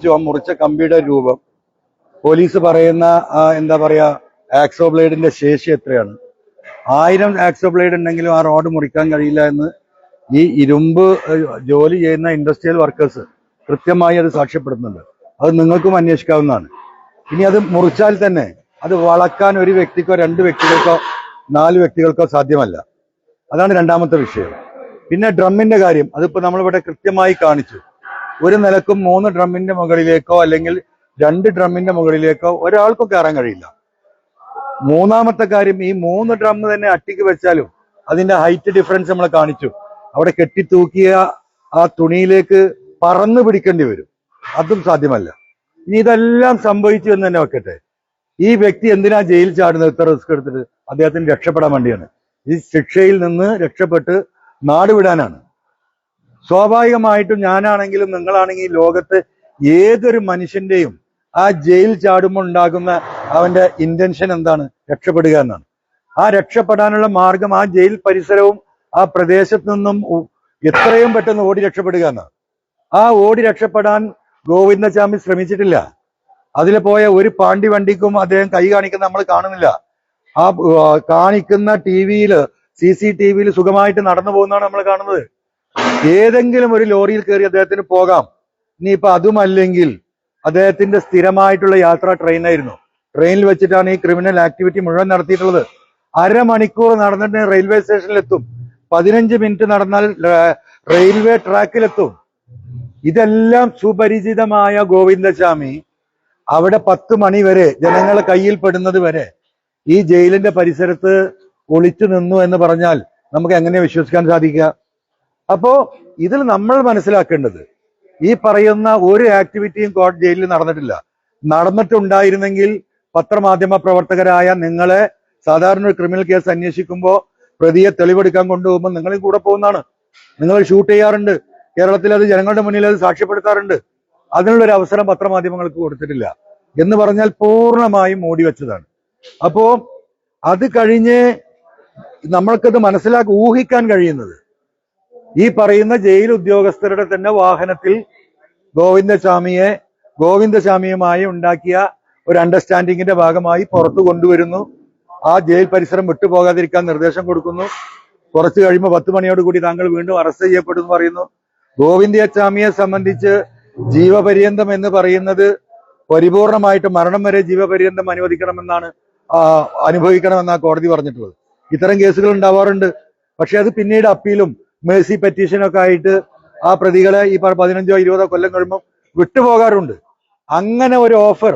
പരിശോധിച്ചു ആ മുറിച്ച കമ്പിയുടെ രൂപം, പോലീസ് പറയുന്ന എന്താ പറയാ ആക്സോ ബ്ലേഡിന്റെ ശേഷി എത്രയാണ്? 1000 ആക്സോ ബ്ലേഡ് ഉണ്ടെങ്കിലും ആ റോഡ് മുറിക്കാൻ കഴിയില്ല എന്ന് ഈ ഇരുമ്പ് ജോലി ചെയ്യുന്ന ഇൻഡസ്ട്രിയൽ വർക്കേഴ്സ് കൃത്യമായി അത് സാക്ഷ്യപ്പെടുത്തുന്നുണ്ട്. അത് നിങ്ങൾക്കും അന്വേഷിക്കാവുന്നതാണ്. ഇനി അത് മുറിച്ചാൽ തന്നെ അത് വളക്കാൻ ഒരു വ്യക്തിക്കോ 2 വ്യക്തികൾക്കോ 4 വ്യക്തികൾക്കോ സാധ്യമല്ല. അതാണ് രണ്ടാമത്തെ വിഷയം. പിന്നെ ഡ്രമ്മിന്റെ കാര്യം, അതിപ്പോ നമ്മളിവിടെ കൃത്യമായി കാണിച്ചു. ഒരു നിലക്കും 3 ഡ്രമ്മിന്റെ മുകളിലേക്കോ അല്ലെങ്കിൽ 2 ഡ്രമ്മിന്റെ മുകളിലേക്കോ ഒരാൾക്കും കയറാൻ കഴിയില്ല. മൂന്നാമത്തെ കാര്യം, ഈ 3 ഡ്രം തന്നെ അട്ടിക്ക് വെച്ചാലും അതിന്റെ ഹൈറ്റ് ഡിഫറൻസ് നമ്മൾ കാണിച്ചു. അവിടെ കെട്ടിത്തൂക്കിയ ആ തുണിയിലേക്ക് പറന്നു പിടിക്കേണ്ടി വരും. അതും സാധ്യമല്ല. ഇനി ഇതെല്ലാം സംഭവിച്ചു എന്ന് തന്നെ വെക്കട്ടെ, ഈ വ്യക്തി എന്തിനാ ജയിൽ ചാടുന്നത്? ഇത്ര റിസ്ക് എടുത്തിട്ട് അദ്ദേഹത്തിന് രക്ഷപ്പെടാൻ വേണ്ടിയാണ്. ഈ ശിക്ഷയിൽ നിന്ന് രക്ഷപ്പെട്ട് നാട് വിടാനാണ്. സ്വാഭാവികമായിട്ടും ഞാനാണെങ്കിലും നിങ്ങളാണെങ്കിലും ലോകത്ത് ഏതൊരു മനുഷ്യന്റെയും ആ ജയിൽ ചാടുമ്പോൾ ഉണ്ടാകുന്ന അവന്റെ ഇന്റൻഷൻ എന്താണ്? രക്ഷപ്പെടുക എന്നാണ്. ആ രക്ഷപ്പെടാനുള്ള മാർഗം ആ ജയിൽ പരിസരവും ആ പ്രദേശത്ത് നിന്നും എത്രയും പെട്ടെന്ന് ഓടി രക്ഷപ്പെടുക എന്നാണ്. ആ ഓടി രക്ഷപ്പെടാൻ ഗോവിന്ദചാമി ശ്രമിച്ചിട്ടില്ല. അതിൽ പോയ ഒരു പാണ്ടി വണ്ടിക്കും അദ്ദേഹം കൈ കാണിക്കുന്ന നമ്മൾ കാണുന്നില്ല. ആ കാണിക്കുന്ന ടിവിയിൽ CCTV സുഖമായിട്ട് നടന്നു പോകുന്നതാണ് നമ്മൾ കാണുന്നത്. ഏതെങ്കിലും ഒരു ലോറിയിൽ കയറി അദ്ദേഹത്തിന് പോകാം. ഇനിയിപ്പൊ അതുമല്ലെങ്കിൽ അദ്ദേഹത്തിന്റെ സ്ഥിരമായിട്ടുള്ള യാത്ര ട്രെയിനായിരുന്നു. ട്രെയിനിൽ വെച്ചിട്ടാണ് ഈ ക്രിമിനൽ ആക്ടിവിറ്റി മുഴുവൻ നടത്തിയിട്ടുള്ളത്. അരമണിക്കൂർ നടന്നിട്ട് റെയിൽവേ സ്റ്റേഷനിലെത്തും. 15 മിനിറ്റ് നടന്നാൽ റെയിൽവേ ട്രാക്കിലെത്തും. ഇതെല്ലാം സുപരിചിതമായ ഗോവിന്ദചാമി അവിടെ 10 മണി വരെ ജനങ്ങളെ കയ്യിൽ പെടുന്നത് വരെ ഈ ജയിലിന്റെ പരിസരത്ത് ഒളിച്ചു നിന്നു എന്ന് പറഞ്ഞാൽ നമുക്ക് എങ്ങനെ വിശ്വസിക്കാൻ സാധിക്കുക? അപ്പോ ഇതിൽ നമ്മൾ മനസ്സിലാക്കേണ്ടത്, ഈ പറയുന്ന ഒരു ആക്ടിവിറ്റിയും കോർട്ട് ജയിലിൽ നടന്നിട്ടില്ല. നടന്നിട്ടുണ്ടായിരുന്നെങ്കിൽ പത്രമാധ്യമ പ്രവർത്തകരായ നിങ്ങളെ സാധാരണ ഒരു ക്രിമിനൽ കേസ് അന്വേഷിക്കുമ്പോൾ പ്രതിയെ തെളിവെടുക്കാൻ കൊണ്ടുപോകുമ്പോൾ നിങ്ങളും കൂടെ പോകുന്നതാണ്. നിങ്ങൾ ഷൂട്ട് ചെയ്യാറുണ്ട്. കേരളത്തിൽ അത് ജനങ്ങളുടെ മുന്നിൽ അത് സാക്ഷ്യപ്പെടുത്താറുണ്ട്. അതിനുള്ളൊരു അവസരം പത്രമാധ്യമങ്ങൾക്ക് കൊടുത്തിട്ടില്ല എന്ന് പറഞ്ഞാൽ പൂർണ്ണമായും മൂടിവെച്ചതാണ്. അപ്പോ അത് കഴിഞ്ഞ് നമ്മൾക്കത് ഊഹിക്കാൻ കഴിയുന്നത്, ഈ പറയുന്ന ജയിൽ ഉദ്യോഗസ്ഥരുടെ തന്നെ വാഹനത്തിൽ ഗോവിന്ദചാമിയുമായി ഉണ്ടാക്കിയ ഒരു അണ്ടർസ്റ്റാൻഡിങ്ങിന്റെ ഭാഗമായി പുറത്തു കൊണ്ടുവരുന്നു. ആ ജയിൽ പരിസരം വിട്ടുപോകാതിരിക്കാൻ നിർദ്ദേശം കൊടുക്കുന്നു. കുറച്ചു കഴിയുമ്പോൾ 10 മണിയോടുകൂടി താങ്കൾ വീണ്ടും അറസ്റ്റ് ചെയ്യപ്പെടുന്നു പറയുന്നു. ഗോവിന്ദചാമിയെ സംബന്ധിച്ച് ജീവപര്യന്തം എന്ന് പറയുന്നത് പരിപൂർണമായിട്ട് മരണം വരെ ജീവപര്യന്തം അനുഭവിക്കണമെന്നാണ് കോടതി പറഞ്ഞിട്ടുള്ളത്. ഇത്തരം കേസുകൾ ഉണ്ടാവാറുണ്ട്. പക്ഷെ അത് പിന്നീട് അപ്പീലും മേഴ്സി പെറ്റീഷനൊക്കെ ആയിട്ട് ആ പ്രതികളെ ഈ 15ഓ 20ഓ കൊല്ലം കഴിയുമ്പോൾ വിട്ടുപോകാറുണ്ട്. അങ്ങനെ ഒരു ഓഫർ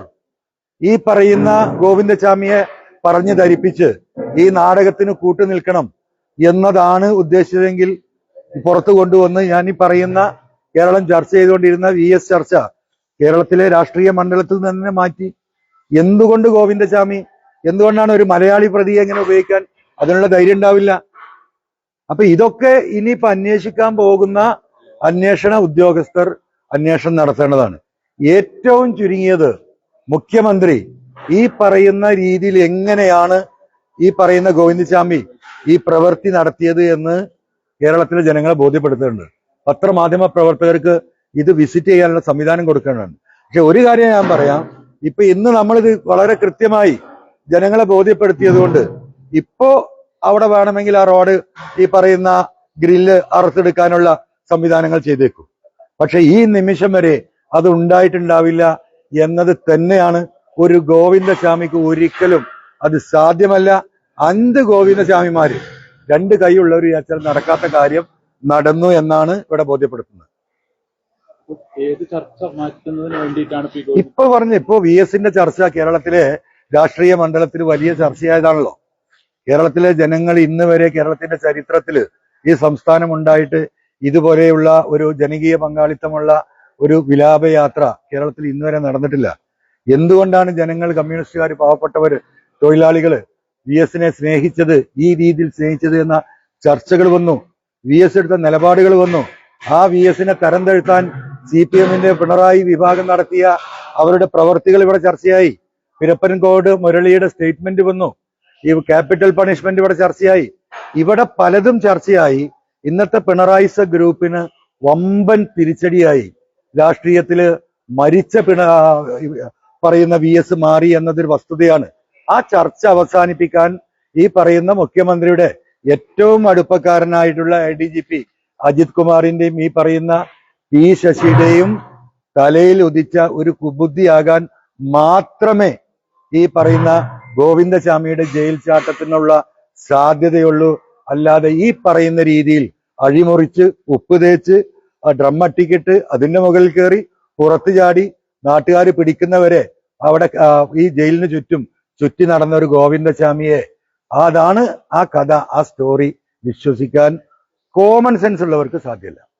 ഈ പറയുന്ന ഗോവിന്ദചാമിയെ പറഞ്ഞു ധരിപ്പിച്ച് ഈ നാടകത്തിന് കൂട്ടുനിൽക്കണം എന്നതാണ് ഉദ്ദേശിച്ചതെങ്കിൽ പുറത്തു കൊണ്ടുവന്ന് ഞാൻ ഈ പറയുന്ന കേരളം ചർച്ച ചെയ്തുകൊണ്ടിരുന്ന VS ചർച്ച കേരളത്തിലെ രാഷ്ട്രീയ മണ്ഡലത്തിൽ നിന്ന് മാറ്റി. എന്തുകൊണ്ട് ഗോവിന്ദചാമി, എന്തുകൊണ്ടാണ് ഒരു മലയാളി പ്രതിയെ എങ്ങനെ ഉപയോഗിക്കാൻ അതിനുള്ള ധൈര്യം ഉണ്ടാവില്ല? അപ്പൊ ഇതൊക്കെ ഇനിയിപ്പോ അന്വേഷിക്കാൻ പോകുന്ന അന്വേഷണ ഉദ്യോഗസ്ഥർ അന്വേഷണം നടത്തേണ്ടതാണ്. ഏറ്റവും ചുരുങ്ങിയത് മുഖ്യമന്ത്രി ഈ പറയുന്ന രീതിയിൽ എങ്ങനെയാണ് ഈ പറയുന്ന ഗോവിന്ദചാമി ഈ പ്രവൃത്തി നടത്തിയത് എന്ന് കേരളത്തിലെ ജനങ്ങളെ ബോധ്യപ്പെടുത്തുന്നുണ്ട്. പത്രമാധ്യമ പ്രവർത്തകർക്ക് ഇത് വിസിറ്റ് ചെയ്യാനുള്ള സംവിധാനം കൊടുക്കേണ്ടതാണ്. പക്ഷെ ഒരു കാര്യം ഞാൻ പറയാം, ഇപ്പൊ ഇന്ന് നമ്മളിത് വളരെ കൃത്യമായി ജനങ്ങളെ ബോധ്യപ്പെടുത്തിയത് കൊണ്ട് ഇപ്പോ അവിടെ വേണമെങ്കിൽ ആ റോഡ് ഈ പറയുന്ന ഗ്രില്ല് അറുത്തെടുക്കാനുള്ള സംവിധാനങ്ങൾ ചെയ്തേക്കും. പക്ഷെ ഈ നിമിഷം വരെ അത് ഉണ്ടായിട്ടുണ്ടാവില്ല എന്നത് തന്നെയാണ്. ഒരു ഗോവിന്ദചാമിക്ക് ഒരിക്കലും അത് സാധ്യമല്ല. 5 ഗോവിന്ദചാമിമാര് 2 കൈയുള്ളവർ വിചാരിച്ചാൽ നടക്കാത്ത കാര്യം നടന്നു എന്നാണ് ഇവിടെ ബോധ്യപ്പെടുത്തുന്നത്. ഇപ്പൊ VS-ന്റെ ചർച്ച കേരളത്തിലെ രാഷ്ട്രീയ മണ്ഡലത്തിൽ വലിയ ചർച്ചയായതാണല്ലോ. കേരളത്തിലെ ജനങ്ങൾ ഇന്ന് വരെ കേരളത്തിന്റെ ചരിത്രത്തിൽ ഈ സംസ്ഥാനം ഉണ്ടായിട്ട് ഇതുപോലെയുള്ള ഒരു ജനകീയ പങ്കാളിത്തമുള്ള ഒരു വിലാപയാത്ര കേരളത്തിൽ ഇന്ന് വരെ നടന്നിട്ടില്ല. എന്തുകൊണ്ടാണ് ജനങ്ങൾ, കമ്മ്യൂണിസ്റ്റുകാർ, പാവപ്പെട്ടവര്, തൊഴിലാളികള് VS-നെ സ്നേഹിച്ചത്, ഈ രീതിയിൽ സ്നേഹിച്ചത് എന്ന ചർച്ചകൾ വന്നു. VS എടുത്ത നിലപാടുകൾ വന്നു. ആ VS-നെ തരം താഴ്ത്താൻ CPM-ന്റെ പിണറായി വിഭാഗം നടത്തിയ അവരുടെ പ്രവർത്തികൾ ഇവിടെ ചർച്ചയായി. പിരപ്പൻകോട് മുരളിയുടെ സ്റ്റേറ്റ്മെന്റ് വന്നു. ഈ ക്യാപിറ്റൽ പണിഷ്മെന്റ് ഇവിടെ ചർച്ചയായി. ഇവിടെ പലതും ചർച്ചയായി. ഇന്നത്തെ പിണറായിസ ഗ്രൂപ്പിന് വമ്പൻ തിരിച്ചടിയായി. രാഷ്ട്രീയത്തില് മരിച്ച പറയുന്ന VS മാറി എന്നതൊരു വസ്തുതയാണ്. ആ ചർച്ച അവസാനിപ്പിക്കാൻ ഈ പറയുന്ന മുഖ്യമന്ത്രിയുടെ ഏറ്റവും അടുപ്പക്കാരനായിട്ടുള്ള ADGP അജിത് കുമാറിന്റെയും ഈ പറയുന്ന P ശശിയുടെയും തലയിൽ ഉദിച്ച ഒരു കുബുദ്ധിയാകാൻ മാത്രമേ ഈ പറയുന്ന ഗോവിന്ദചാമിയുടെ ജയിൽ ചാട്ടത്തിനുള്ള സാധ്യതയുള്ളൂ. അല്ലാതെ ഈ പറയുന്ന രീതിയിൽ അഴിമുറിച്ച് ഉപ്പ് തേച്ച് ഡ്രം അട്ടിക്കിട്ട് അതിന്റെ മുകളിൽ കയറി പുറത്തു ചാടി നാട്ടുകാർ പിടിക്കുന്നവരെ അവിടെ ഈ ജയിലിന് ചുറ്റും ചുറ്റി നടന്ന ഒരു ഗോവിന്ദചാമിയെ, അതാണ് ആ കഥ, ആ സ്റ്റോറി വിശ്വസിക്കാൻ കോമൺ സെൻസ് ഉള്ളവർക്ക് സാധ്യമല്ല.